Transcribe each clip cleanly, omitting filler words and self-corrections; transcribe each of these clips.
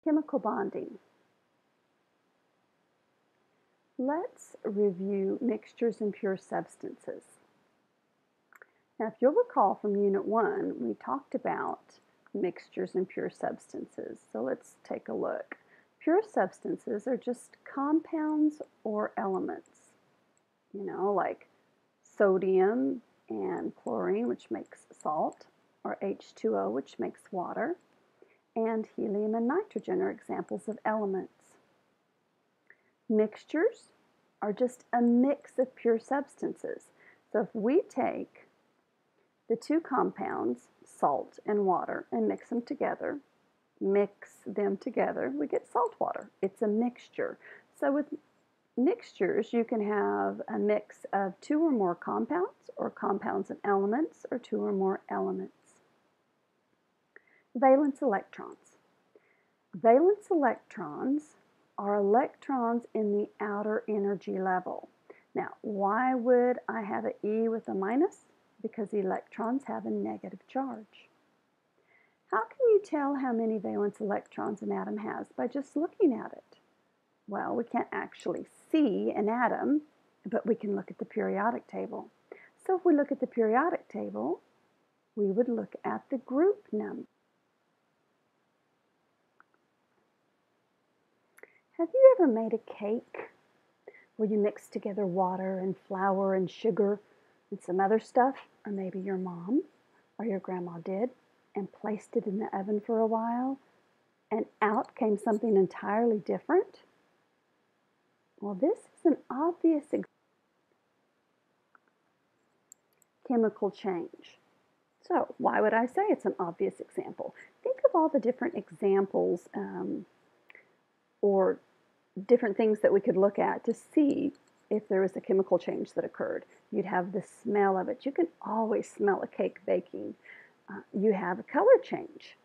Chemical bonding. Let's review mixtures and pure substances. Now, if you'll recall from Unit 1, we talked about mixtures and pure substances. So let's take a look. Pure substances are just compounds or elements, like sodium and chlorine, which makes salt, or H2O, which makes water, and helium and nitrogen are examples of elements. Mixtures are just a mix of pure substances. So if we take the two compounds, salt and water, and mix them together, we get salt water. It's a mixture. So with mixtures, you can have a mix of two or more compounds, or compounds and elements, or two or more elements. Valence electrons. Valence electrons are electrons in the outer energy level. Now, why would I have an E with a minus? Because electrons have a negative charge. How can you tell how many valence electrons an atom has by just looking at it? Well, we can't actually see an atom, but we can look at the periodic table. So if we look at the periodic table, we would look at the group number. Have you ever made a cake where you mix together water and flour and sugar and some other stuff, or maybe your mom or your grandma did, and placed it in the oven for a while, and out came something entirely different? Well, this is an obvious chemical change. So why would I say it's an obvious example? Think of all the different examples or different things that we could look at to see if there was a chemical change that occurred. You'd have the smell of it. You can always smell a cake baking. You have a color change,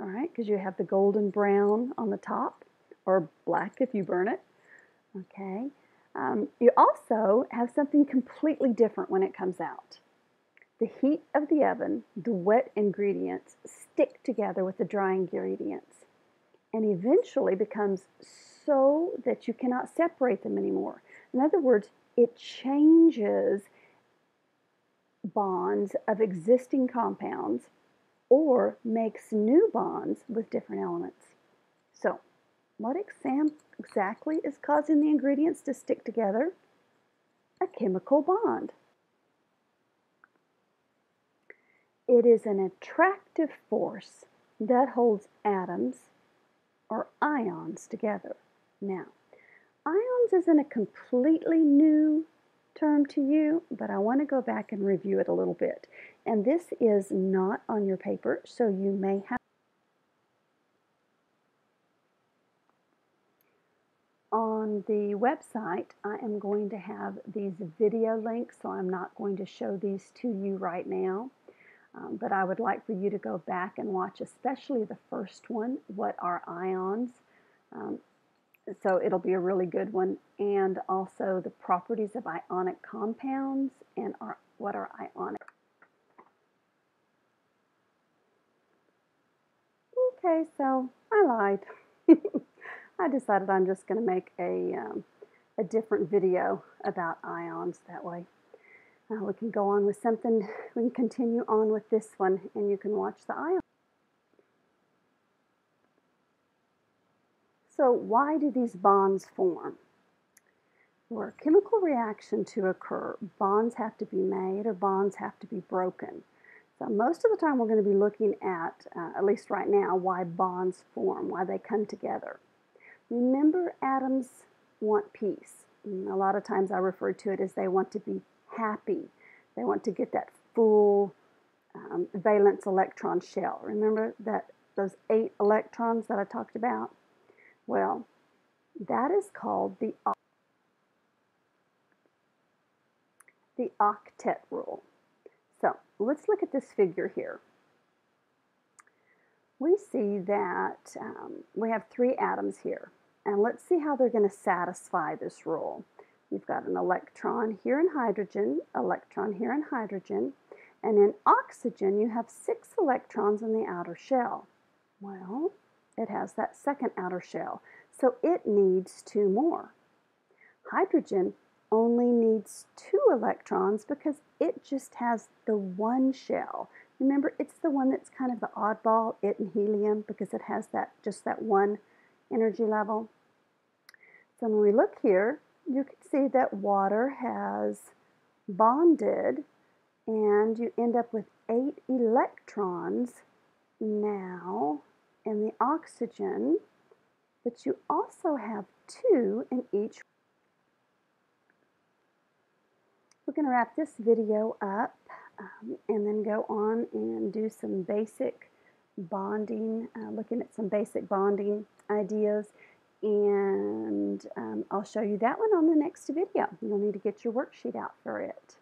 all right, because you have the golden brown on the top, or black if you burn it, okay. You also have something completely different when it comes out. The heat of the oven, the wet ingredients stick together with the dry ingredients, and eventually becomes so that you cannot separate them anymore. In other words, it changes bonds of existing compounds or makes new bonds with different elements. So, what exactly is causing the ingredients to stick together? A chemical bond. It is an attractive force that holds atoms or ions together. Now, ions isn't a completely new term to you, but I want to go back and review it a little bit. And this is not on your paper, so you may have. On the website, I am going to have these video links, so I'm not going to show these to you right now. But I would like for you to go back and watch, especially the first one, What Are Ions? So it'll be a really good one. And also the properties of ionic compounds and what are ionic. Okay, so I lied. I decided I'm just going to make a different video about ions that way. We can go on with something, we can continue on with this one, and you can watch the ions. So why do these bonds form? For a chemical reaction to occur, bonds have to be made or bonds have to be broken. So most of the time we're going to be looking at least right now, why bonds form, why they come together. Remember, atoms want peace. And a lot of times I refer to it as they want to be happy. They want to get that full valence electron shell. Remember those 8 electrons that I talked about? Well, that is called the octet rule. So let's look at this figure here. We see that we have 3 atoms here, and let's see how they're going to satisfy this rule. You've got an electron here in hydrogen, electron here in hydrogen, and in oxygen you have 6 electrons in the outer shell. Well, It has that second outer shell, so it needs two more. Hydrogen only needs two electrons because it just has the one shell. Remember, it's the one that's kind of the oddball, it and helium, because it has just that one energy level. So when we look here, you can see that water has bonded, and you end up with 8 electrons now in the oxygen, but you also have 2 in each. We're going to wrap this video up and then go on and do some basic bonding, looking at some basic bonding ideas, and I'll show you that one on the next video. You'll need to get your worksheet out for it.